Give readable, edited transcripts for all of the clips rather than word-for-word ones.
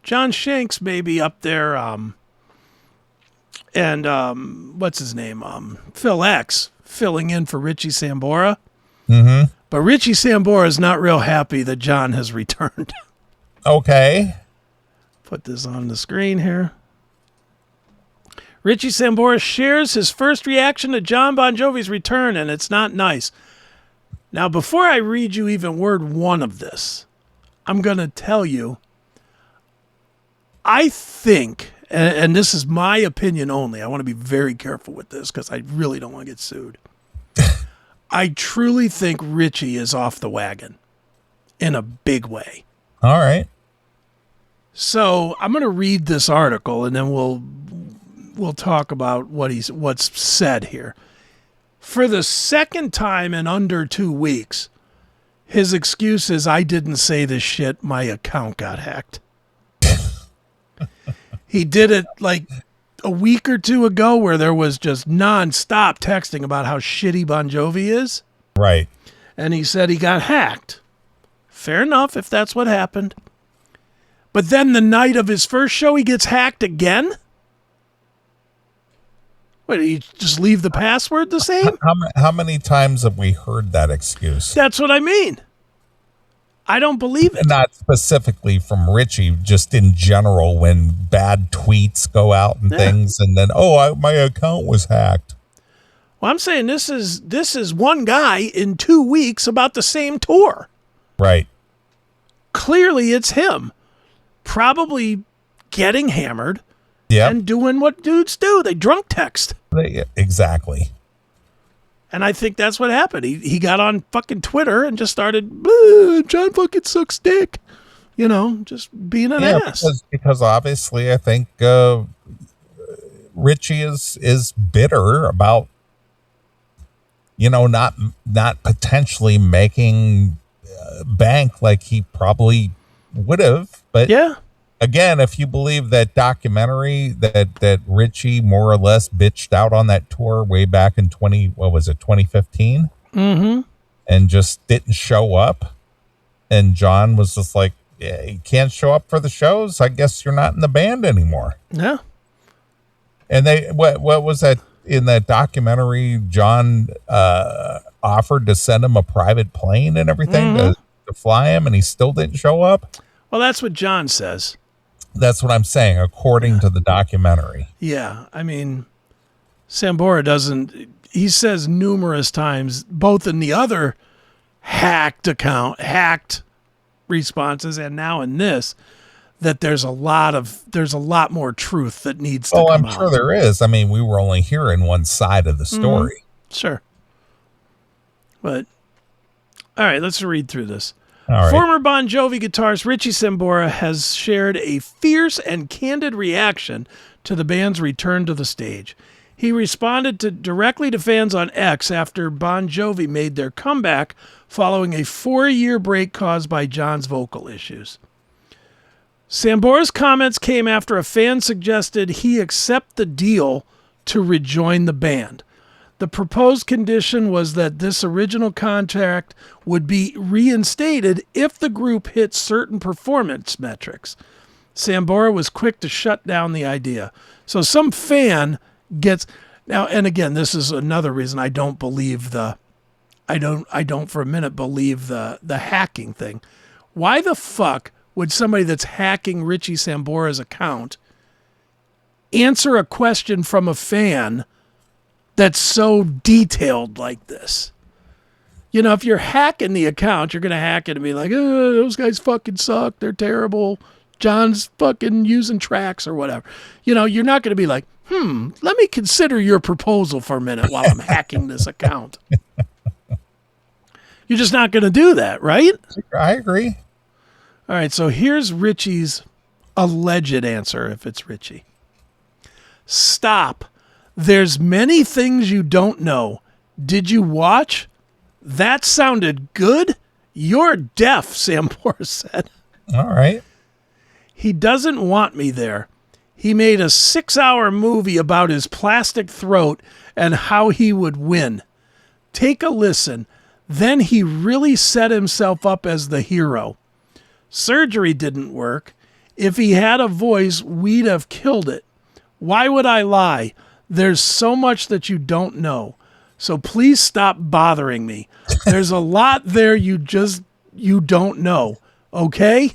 John Shanks may be up there, and what's his name? Phil X filling in for Richie Sambora. Mm-hmm. But Richie Sambora is not real happy that John has returned. Okay. Put this on the screen here. Richie Sambora shares his first reaction to John Bon Jovi's return, and it's not nice. Now, before I read you even word one of this, I'm going to tell you, I think, and this is my opinion only, I want to be very careful with this because I really don't want to get sued. I truly think Richie is off the wagon in a big way. All right. So I'm going to read this article, and then we'll talk about what's said here. For the second time in under 2 weeks, his excuse is, I didn't say this shit, my account got hacked. He did it like a week or two ago where there was just nonstop texting about how shitty Bon Jovi is. Right. And he said he got hacked. Fair enough if that's what happened. But then the night of his first show, he gets hacked again? What, did he just leave the password the same? How many times have we heard that excuse? That's what I mean. I don't believe it. Not specifically from Richie, just in general when bad tweets go out and things, and then, my account was hacked. Well, I'm saying this is one guy in 2 weeks about the same tour. Right. Clearly it's him. Probably getting hammered Yep. and doing what dudes do. They drunk text. Exactly. And I think that's what happened. He got on fucking Twitter and just started, John fucking sucks dick. You know, just being an ass. Because obviously I think Richie is bitter about, not potentially making bank like he probably would have. But yeah. Again, if you believe that documentary that Richie more or less bitched out on that tour way back in 2015? Mm-hmm. And just didn't show up. And John was just like, yeah, you can't show up for the shows. I guess you're not in the band anymore. Yeah. And what was that in that documentary? John offered to send him a private plane and everything to fly him, and he still didn't show up. Well, that's what John says. That's what I'm saying, according to the documentary. Yeah, I mean, Sambora doesn't. He says numerous times, both in the other hacked responses, and now in this, that there's a lot more truth that needs to come out. I'm sure there is. I mean, we were only hearing one side of the story. Sure. But, all right, let's read through this. All right. Former Bon Jovi guitarist Richie Sambora has shared a fierce and candid reaction to the band's return to the stage. He responded directly to fans on X after Bon Jovi made their comeback following a 4-year break caused by John's vocal issues. Sambora's comments came after a fan suggested he accept the deal to rejoin the band. The proposed condition was that this original contract would be reinstated if the group hit certain performance metrics. Sambora was quick to shut down the idea. So some fan gets now, and again, this is another reason I don't believe I don't for a minute believe the hacking thing. Why the fuck would somebody that's hacking Richie Sambora's account answer a question from a fan that's so detailed like this? You know, if you're hacking the account, you're going to hack it and be like, oh, those guys fucking suck. They're terrible. John's fucking using tracks or whatever. You know, you're not going to be like, let me consider your proposal for a minute while I'm hacking this account. You're just not going to do that, right? I agree. All right, so here's Richie's alleged answer, if it's Richie. Stop. There's many things you don't know. Did you watch? That sounded good. You're deaf, Sambora said. All right. He doesn't want me there. He made a 6-hour movie about his plastic throat and how he would win. Take a listen. Then he really set himself up as the hero. Surgery didn't work. If he had a voice, we'd have killed it. Why would I lie? There's so much that you don't know. So please stop bothering me. There's a lot there you don't know. Okay?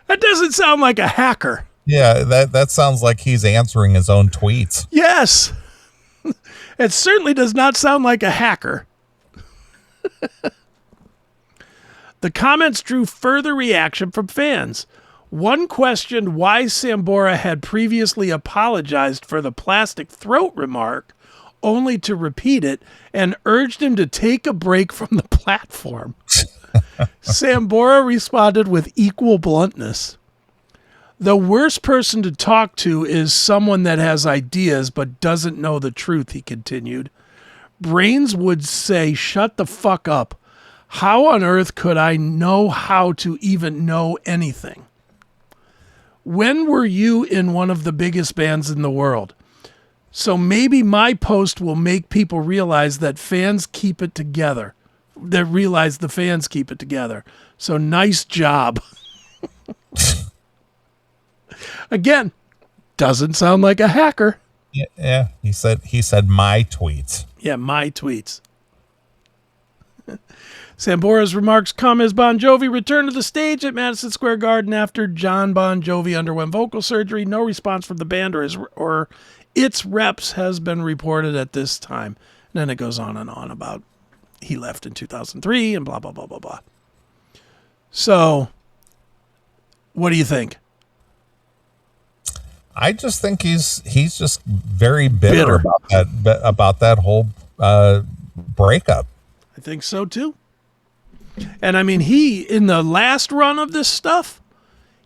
That doesn't sound like a hacker. Yeah, that sounds like he's answering his own tweets. Yes. It certainly does not sound like a hacker. The comments drew further reaction from fans. One questioned why Sambora had previously apologized for the plastic throat remark, only to repeat it, and urged him to take a break from the platform. Sambora responded with equal bluntness. The worst person to talk to is someone that has ideas but doesn't know the truth, he continued. Brains would say, shut the fuck up. How on earth could I know how to even know anything? When were you in one of the biggest bands in the world? So maybe my post will make people realize that fans keep it together. That realize the fans keep it together. So nice job. Again, doesn't sound like a hacker. Yeah. He said my tweets. Yeah, my tweets. Sambora's remarks come as Bon Jovi returned to the stage at Madison Square Garden after John Bon Jovi underwent vocal surgery. No response from the band or its reps has been reported at this time. And then it goes on and on about he left in 2003 and blah, blah, blah, blah, blah. So, what do you think? I just think he's just very bitter. about that whole breakup. I think so too. And I mean, he, in the last run of this stuff,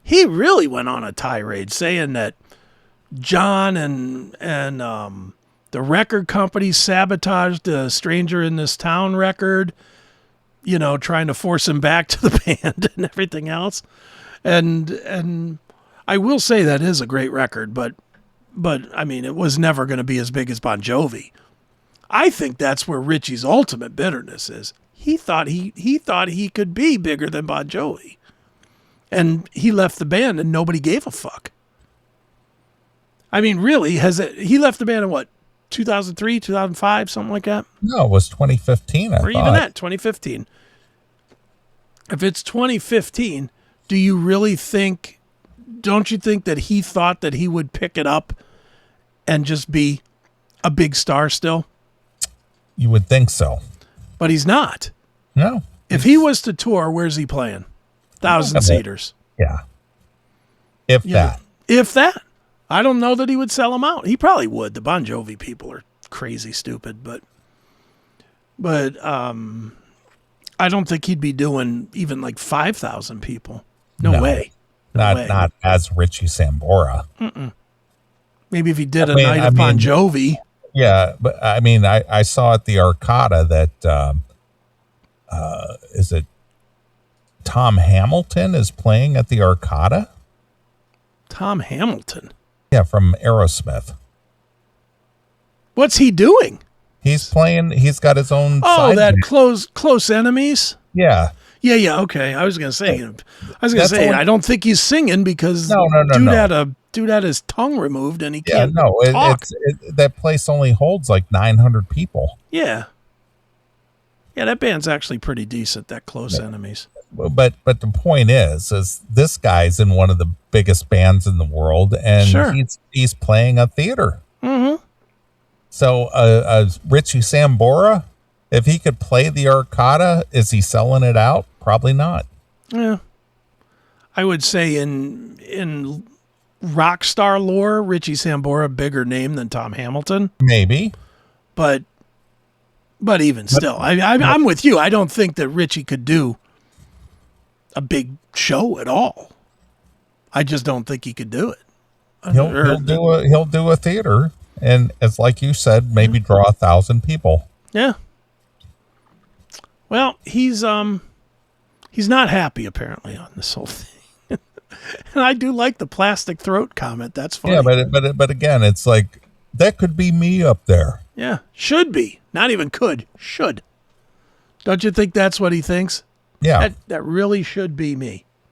he really went on a tirade saying that John and the record company sabotaged the Stranger in This Town record, trying to force him back to the band and everything else. And I will say that is a great record, but I mean, it was never going to be as big as Bon Jovi. I think that's where Richie's ultimate bitterness is. He thought he could be bigger than Bon Jovi. And he left the band and nobody gave a fuck. I mean, really, he left the band in what, 2003, 2005, something like that? No, it was 2015, or even that, 2015. If it's 2015, don't you think that he thought that he would pick it up and just be a big star still? You would think so. But he's not. No. If he was to tour, where's he playing? 1,000-seaters. Yeah. If that. I don't know that he would sell them out. He probably would. The Bon Jovi people are crazy stupid, but I don't think he'd be doing even like 5,000 people. No way. Not as Richie Sambora. Mm-mm. Maybe if he did a night of Bon Jovi. Yeah, but I mean, I saw at the Arcada that is it Tom Hamilton is playing at the Arcada? Tom Hamilton? Yeah, from Aerosmith. What's he doing? He's playing. He's got his own. Oh, that Close Enemies. Yeah. Yeah. Okay, I was gonna say. I don't think he's singing because no. Dude had his tongue removed and he can't talk. That place only holds like 900 people. Yeah. Yeah, that band's actually pretty decent. That Close Enemies. But the point is this guy's in one of the biggest bands in the world, and sure. he's playing a theater. Mm-hmm. So, Richie Sambora, if he could play the Arcada, is he selling it out? Probably not. Yeah, I would say in rock star lore, Richie Sambora bigger name than Tom Hamilton. Maybe, but even still, I'm with you. I don't think that Richie could do a big show at all. I just don't think he could do it. He'll do a theater, and it's like you said, maybe draw 1,000 people. Yeah. Well, he's not happy apparently on this whole thing. And I do like the plastic throat comment. That's funny. Yeah, but again, it's like that could be me up there. Yeah, should be. Not even could. Should. Don't you think that's what he thinks? Yeah. That really should be me.